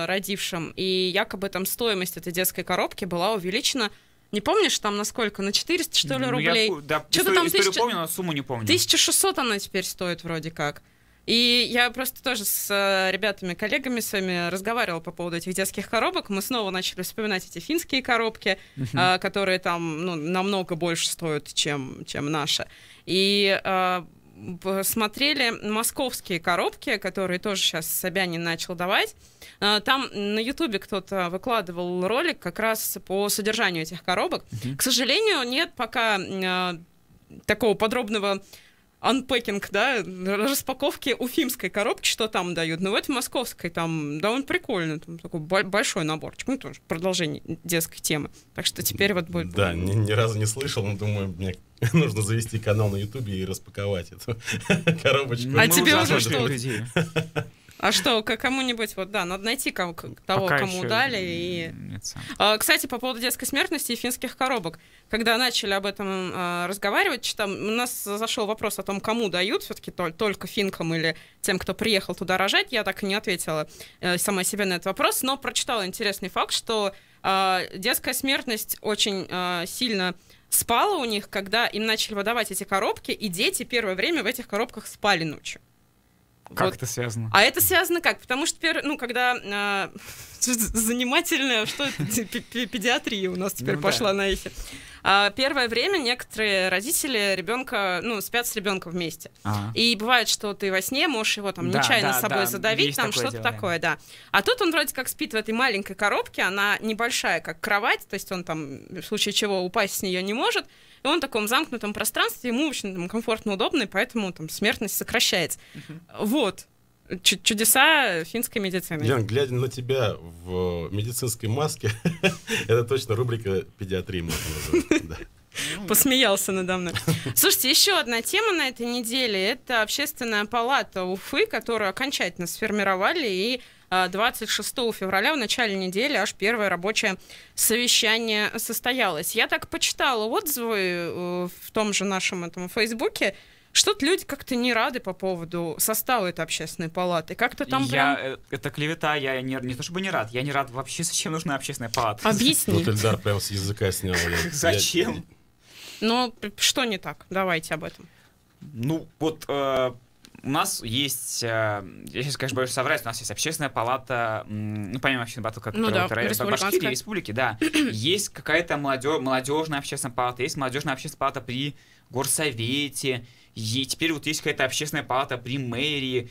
родившим, и якобы там стоимость этой детской коробки была увеличена. Не помнишь, там на сколько? На 400, что ли, рублей? Что-то там помню, но сумму не помню. 1600 она теперь стоит вроде как. И я просто тоже с ребятами, коллегами своими разговаривала по поводу этих детских коробок. Мы снова начали вспоминать эти финские коробки, которые там намного больше стоят, чем наши. И смотрели московские коробки, которые тоже сейчас Собянин начал давать. Там на Ютубе кто-то выкладывал ролик как раз по содержанию этих коробок. К сожалению, нет пока такого подробного анпэкинг, да, распаковки уфимской коробки, что там дают. Но в этой московской там довольно прикольно. Там такой большой наборчик. Тоже продолжение детской темы. Так что теперь вот будет... Да, ни разу не слышал, но думаю, мне нужно завести канал на Ютубе и распаковать эту коробочку. А тебе уже что? А что, кому-нибудь, вот, да, надо найти того, кому дали. И... Кстати, по поводу детской смертности и финских коробок. Когда начали об этом разговаривать, у нас зашел вопрос о том, кому дают, все-таки только финкам или тем, кто приехал туда рожать. Я так и не ответила сама себе на этот вопрос, но прочитала интересный факт, что детская смертность очень сильно спала у них, когда им начали выдавать эти коробки, и дети первое время в этих коробках спали ночью. Как это связано? А это связано как? Потому что, когда занимательная, что это, педиатрия у нас теперь пошла на эхе. Первое время некоторые родители ребенка, спят с ребенком вместе. И бывает, что ты во сне можешь его там нечаянно с собой задавить, там что-то такое, да. А тут он вроде как спит в этой маленькой коробке, она небольшая, как кровать, то есть он там, в случае чего, упасть с нее не может. И он в таком замкнутом пространстве, ему очень комфортно, удобно, и поэтому там смертность сокращается. Вот. Чудеса финской медицины. Ян, глядя на тебя в медицинской маске, это точно рубрика педиатрии можно назвать. Посмеялся надо мной. Слушайте, еще одна тема на этой неделе — это Общественная палата Уфы, которую окончательно сформировали, и 26 февраля, в начале недели, аж первое рабочее совещание состоялось. Я так почитала отзывы в том же нашем Фейсбуке, что-то люди как-то не рады по поводу состава этой общественной палаты. Как-то там Это клевета, я не то чтобы не рад, я не рад вообще, зачем нужна общественная палата. Объясни. Вот Эльдар прям с языка снял. Зачем? Ну, что не так? Давайте об этом. У нас есть, я сейчас, конечно, боюсь соврать, у нас есть общественная палата, помимо общественной палаты, которая в Башкирии, республики, да, есть какая-то молодежная общественная палата, есть молодежная общественная палата при горсовете, и теперь вот есть какая-то общественная палата при мэрии.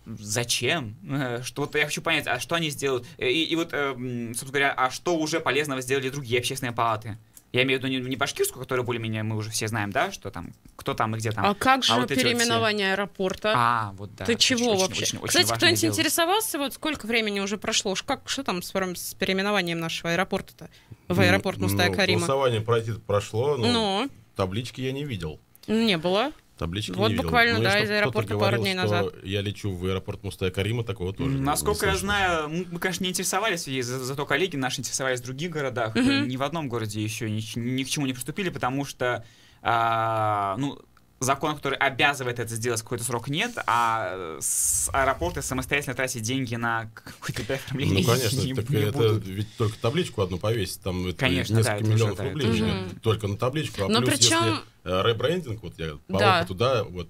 Зачем? Что-то я хочу понять, а что они сделают? И вот, собственно говоря, а что уже полезного сделали другие общественные палаты? Я имею в виду не башкирскую, которую более-менее мы уже все знаем, да, что там, кто там и где там. А как же вот переименование аэропорта? Вот да. Ты чего вообще? Очень Кстати, кто-нибудь интересовался, вот сколько времени уже прошло? Что там с переименованием нашего аэропорта-то? В аэропорт Мустая Карима. Голосование прошло, но таблички я не видел. Не было. Таблички вот не видел. Буквально, да, из аэропорта пару дней назад. Я лечу в аэропорт Мустая Карима, такого тоже. Насколько я знаю, мы, конечно, не интересовались, зато коллеги наши интересовались в других городах. Ни в одном городе еще ни к чему не приступили, потому что закон, который обязывает это сделать, какой-то срок нет, а аэропорты самостоятельно тратить деньги на какое-то оформление. Ну, конечно, это ведь только табличку одну повесить, там несколько миллионов рублей только на табличку, а плюс если ребрендинг, вот я по опыту, да, вот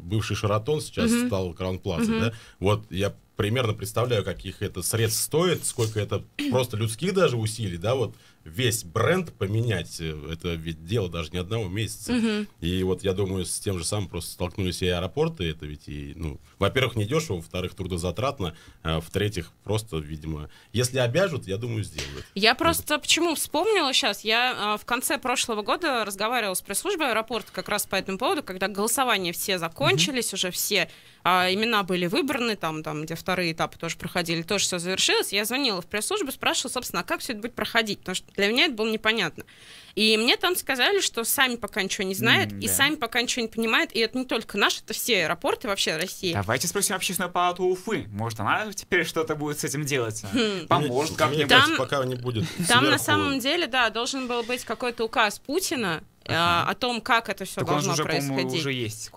бывший Шератон сейчас стал Краун Плаза, да, вот я примерно представляю, каких это средств стоит, сколько это просто людских даже усилий, да, вот весь бренд поменять, это ведь дело даже не одного месяца. И вот я думаю, с тем же самым просто столкнулись и аэропорты, это ведь и, во-первых, недешево, во-вторых, трудозатратно, в-третьих, просто, видимо, если обяжут, я думаю, сделают. Я просто почему вспомнила сейчас, я в конце прошлого года разговаривала с пресс-службой аэропорта как раз по этому поводу, когда голосования все закончились, уже все имена были выбраны, там, где вторые этапы тоже проходили, тоже все завершилось. Я звонила в пресс-службу, спрашивала, собственно, как все это будет проходить, потому что для меня это было непонятно. И мне там сказали, что сами пока ничего не знают, и сами пока ничего не понимают, и это не только наши, это все аэропорты вообще России. Давайте спросим общественную палату Уфы. Может, она теперь что-то будет с этим делать? Поможет как-нибудь. Пока не будет. Там на самом деле, да, должен был быть какой-то указ Путина, о том, как это все должно происходить. Так он уже есть.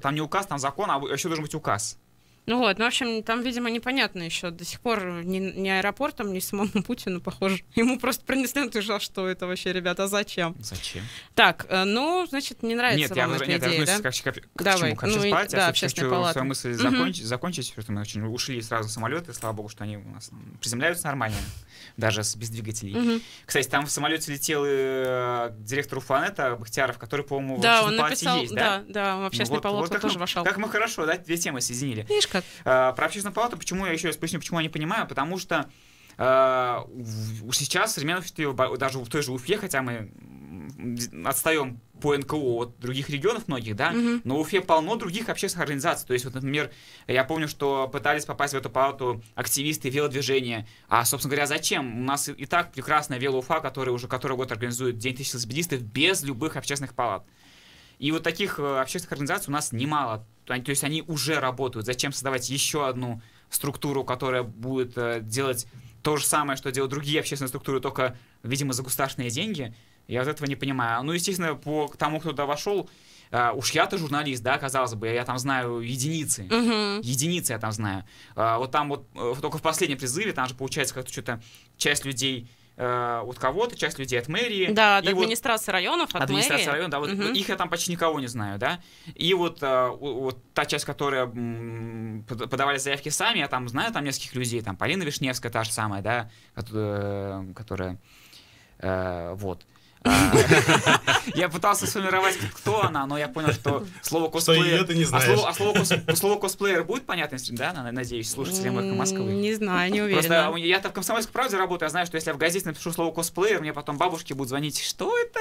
Там не указ, там закон, а еще должен быть указ. В общем, там, видимо, непонятно еще до сих пор ни аэропортом, ни самому Путину, похоже. Ему просто принесли, что это вообще, ребята, зачем? Зачем? Так, значит, не нравится вам эта идея, да? Давай. К общественной палате, да, я хочу свою мысль закончить, потому что мы очень ушли сразу самолеты, слава богу, что они у нас приземляются нормально, даже без двигателей. Кстати, там в самолете летел директор Уфанета Бахтияров, который, по-моему, в общественной палате есть, да? Да, в общественную палату тоже вошел. Как мы хорошо, да, две темы соединили. Видишь как? Про общественную палату, почему я еще раз поясню, почему я не понимаю, потому что сейчас современное общество, даже в той же Уфе, хотя мы отстаем по НКО от других регионов многих, да, но в Уфе полно других общественных организаций. То есть, вот, например, я помню, что пытались попасть в эту палату активисты велодвижения. А, собственно говоря, зачем? У нас и так прекрасная велоуфа, которая уже который год организует День тысячи велосипедистов без любых общественных палат. И вот таких общественных организаций у нас немало. То есть они уже работают. Зачем создавать еще одну структуру, которая будет делать то же самое, что делают другие общественные структуры, только, видимо, за государственные деньги? Я вот этого не понимаю. Ну, естественно, по тому, кто туда вошел, уж я-то журналист, да, казалось бы, я там знаю единицы. Единицы я там знаю. Вот там вот только в последнем призыве, там же получается как-то что-то часть людей от кого-то, часть людей от мэрии. Да, от администрации районов, от администрации районов, да, вот их я там почти никого не знаю, да. И вот та часть, которая подавали заявки сами, я там знаю там нескольких людей, там Полина Вишневская та же самая, да, которая вот. Я пытался сформировать, кто она, но я понял, что слово косплеер... слово косплеер будет понятно, да, надеюсь, слушателям «Эхо Москвы»? Не знаю, не уверена. Просто я-то в «Комсомольской правде» работаю, я знаю, что если я в газете напишу слово косплеер, мне потом бабушки будут звонить, что это?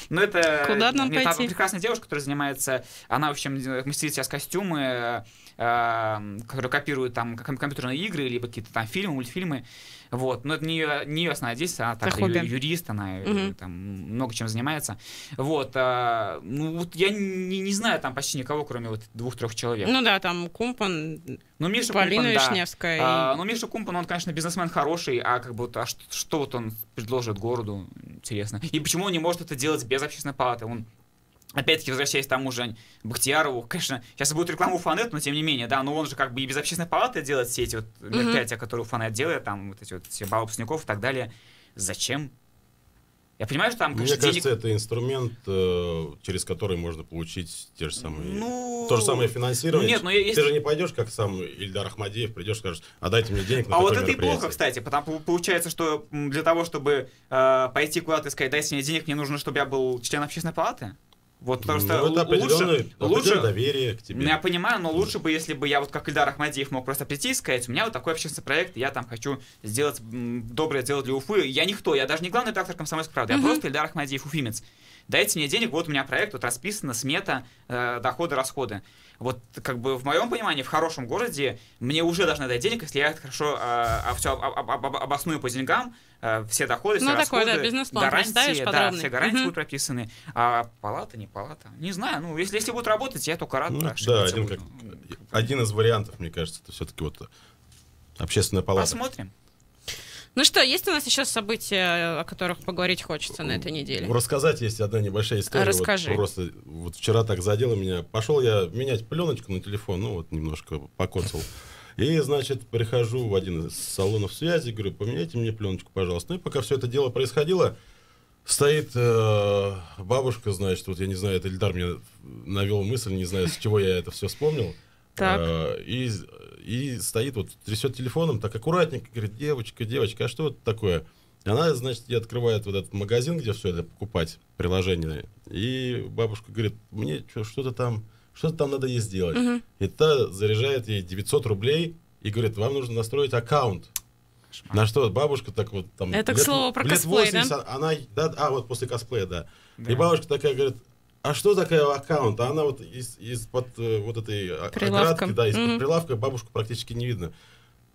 Но это... Куда нам пойти? Прекрасная девушка, которая занимается, она, в общем, мастерит сейчас костюмы, которые копируют там компьютерные игры, либо какие-то там фильмы, мультфильмы. Вот, но это не ее основная деятельность, она также юрист, она там много чем занимается. Вот, ну вот я не знаю там почти никого, кроме вот 2-3 человек. Ну да, там Кумпан, Миша Полина Кумпан, Вишневская. Да. Ну Миша Кумпан, он, конечно, бизнесмен хороший, а как бы что вот он предложит городу, интересно. И почему он не может это делать без общественной палаты? Он, опять-таки, возвращаясь к тому же Бахтиярову, конечно, сейчас будет рекламу Уфанет, но тем не менее, да, но он же как бы и без общественной палаты делает все эти вот мероприятия, которые Уфанет делает, там вот эти вот все балы выпускников и так далее. Зачем? Я понимаю, что там, конечно, мне кажется, это инструмент, через который можно получить те же самые, то же самое финансирование. Нет, но если... Ты же не пойдешь, как сам Ильдар Ахмадиев, придешь и скажешь, а дайте мне денег на такое вот это мероприятие. И плохо, кстати, потому получается, что для того, чтобы пойти куда-то и сказать, дайте мне денег, мне нужно, чтобы я был членом общественной палаты. Вот потому что это определенное доверие к тебе. Я понимаю, но лучше бы, если бы я вот как Ильдар Ахмадиев мог просто прийти и сказать, у меня вот такой общественный проект, я там хочу сделать доброе дело для Уфы. Я никто, я даже не главный редактор «Комсомольской правды», я просто Ильдар Ахмадиев, уфимец. Дайте мне денег, вот у меня проект, вот расписано, смета, доходы, расходы. Вот как бы в моем понимании, в хорошем городе мне уже должны дать денег, если я это хорошо все обосную по деньгам, все доходы, все расходы, такой, да, бизнес-план гарантии, да, все гарантии будут прописаны. А палата, не палата, не знаю. Ну, если будут работать, я только рад. Да, один из вариантов, мне кажется, это все-таки вот общественная палата. Посмотрим. Ну что, есть у нас еще события, о которых поговорить хочется на этой неделе? Рассказать есть одна небольшая история. Расскажи. Вот вчера так задело меня. Пошел я менять пленочку на телефон, ну вот немножко покоцал. И, значит, прихожу в один из салонов связи, говорю, поменяйте мне пленочку, пожалуйста. Ну и пока все это дело происходило, стоит бабушка, значит, вот я не знаю, это Ильдар мне навел мысль, не знаю, с чего я это все вспомнил. И стоит, вот трясет телефоном, так аккуратненько, говорит, девочка, а что это такое? Она, значит, открывает вот этот магазин, где все это покупать, приложение. И бабушка говорит, мне что-то там надо ей сделать. И та заряжает ей 900 рублей и говорит, вам нужно настроить аккаунт. На что бабушка так вот там... Это, к слову, про косплей, 80, да? Она, вот после косплея, да. И бабушка такая говорит, а что такое аккаунт? А она вот из-под вот этой оградки, да, из-под прилавка бабушку практически не видно.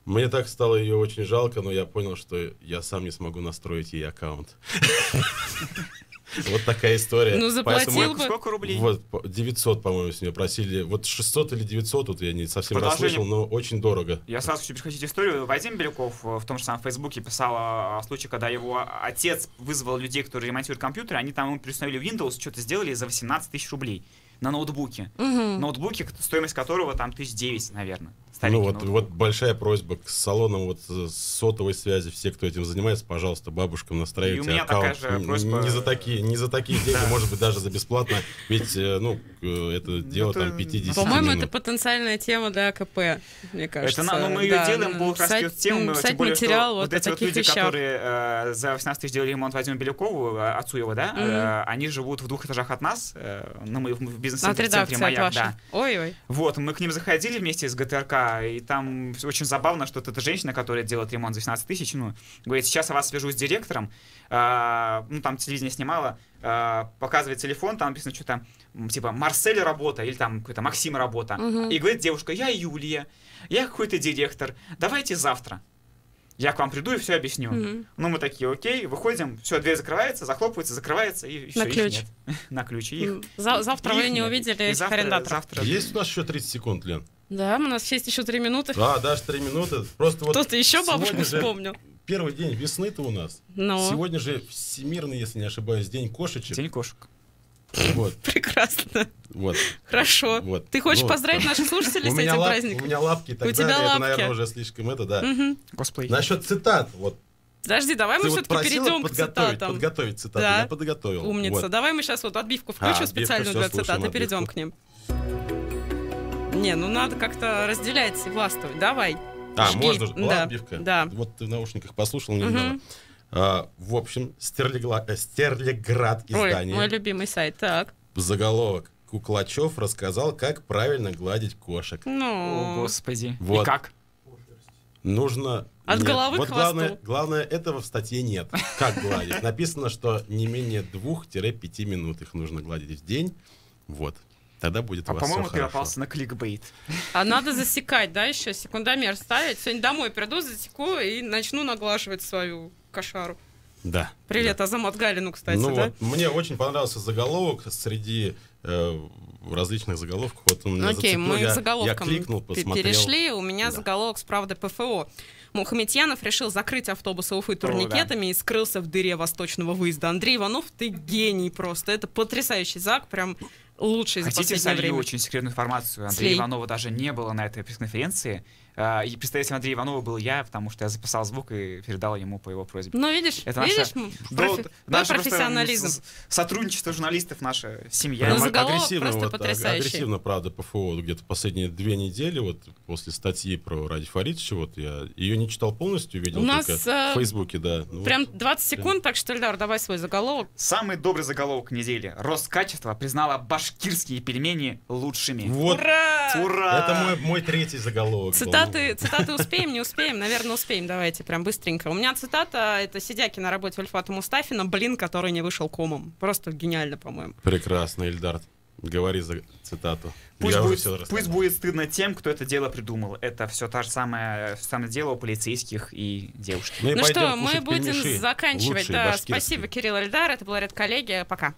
Мне так стало ее очень жалко, но я понял, что я сам не смогу настроить ей аккаунт. Вот такая история. Ну, заплатил бы. Сколько рублей? Вот, 900, по-моему, с нее просили. Вот 600 или 900, вот я не совсем расслышал, но очень дорого. Я сразу хочу пересказать историю. Вадим Беляков в том же самом Фейсбуке писал о случае, когда его отец вызвал людей, которые ремонтируют компьютеры, они там ему переустановили Windows, что-то сделали за 18 тысяч рублей на ноутбуке. Ноутбуке, стоимость которого там 1009, наверное. Ну вот большая просьба к салонам вот сотовой связи, все, кто этим занимается, пожалуйста, бабушкам настраивайте аккаунт. Не за такие деньги, может быть, даже за бесплатно, ведь, это дело там 50 По-моему, это потенциальная тема для АКП, мне кажется. Мы ее делаем по раскрыть тему, тем более, что вот эти вот люди, которые за 18 тысяч делали ремонт Вадиму Белякову, отцу его, да, они живут в 2 этажах от нас, в бизнес-центре в центре «Маяк». Ой-ой. Вот, мы к ним заходили вместе с ГТРК, и там очень забавно, что эта женщина, которая делает ремонт за 18 тысяч, говорит, сейчас я вас свяжу с директором, там телевидение снимало, показывает телефон, там написано что-то, типа, Марсель работа, или там какой-то Максим работа. И говорит девушка, я Юлия, я какой-то директор, давайте завтра. Я к вам приду и все объясню. Ну, мы такие, окей, выходим, все, дверь закрывается, захлопывается, закрывается, и все, на ключ. Их нет. На ключ. Их. Завтра вы не увидели этих арендаторов. Есть у нас еще 30 секунд, Лен? Да, у нас есть еще 3 минуты. Да, даже 3 минуты. Просто вот кто-то еще бабушку вспомнил. Первый день весны-то у нас. Сегодня же всемирный, если не ошибаюсь, день кошечек. День кошек. Вот. Прекрасно. Вот. Хорошо. Вот. Ты хочешь поздравить наших слушателей с этим праздником? У меня лапки и так далее. Это, наверное, уже слишком да. Косплей. Насчет цитат, вот. Подожди, давай мы все-таки перейдем к цитатам. Подготовить цитаты, да. я подготовил. Умница. Вот. Давай мы сейчас вот отбивку включим специальную для цитат и перейдем к ним. Не, ну надо как-то разделять и властвовать. Давай. Можно же. Да. Отбивка. Да. Вот ты в наушниках послушал, мне не дала. В общем, Стерлиград издание. Ой, мой любимый сайт, так. Заголовок. Куклачев рассказал, как правильно гладить кошек. О, Господи. Вот. И как? Нужно... От головы к хвосту. Главное, этого в статье нет. Как гладить? Написано, что не менее 2-5 минут их нужно гладить в день. Вот. Тогда будет у вас по-моему, все ты хорошо. попался на кликбейт. А надо засекать, да, еще секундомер ставить. Сегодня домой приду, засеку и начну наглаживать свою кошару. Да. Привет, да. Азамат Галину, кстати, ну да? Вот, мне очень понравился заголовок среди различных заголовков. Вот он меня Окей, зацепил. мы Я заголовком кликнул, посмотрел. перешли. У меня заголовок с «Правды ПФО». Мухаметьянов решил закрыть автобусы Уфы турникетами и скрылся в дыре восточного выезда. Андрей Иванов, ты гений просто. Это потрясающий зак, прям лучший за последнее время. Хотите очень секретную информацию? Андрея Иванова даже не было на этой пресс-конференции. И представителем Андрея Иванова был я, потому что я записал звук и передал ему по его просьбе. Ну, видишь, это наш профессионализм. Сотрудничество журналистов, наша семья. Агрессивно, правда, ПФО где-то последние 2 недели, вот после статьи про Ради Фаридовича, вот я ее не читал полностью, видел только в Фейсбуке, да. Ну, прям 20 секунд, так что, Эльдар, давай свой заголовок. Самый добрый заголовок недели. Роскачество признала башкирские пельмени лучшими. Вот. Ура! Ура! Это мой третий заголовок. Цитаты успеем, не успеем? Наверное, успеем. Давайте прям быстренько. У меня цитата — это Сидяки на работе Ульфата Мустафина, который не вышел комом. Просто гениально, по-моему. Прекрасно, Эльдар. Говори за цитату. Пусть будет стыдно тем, кто это дело придумал. Это все то же самое дело у полицейских и девушки. Ну что, мы будем заканчивать. Да, спасибо, Кирилл, Эльдар. Это была Редколлегия. Пока.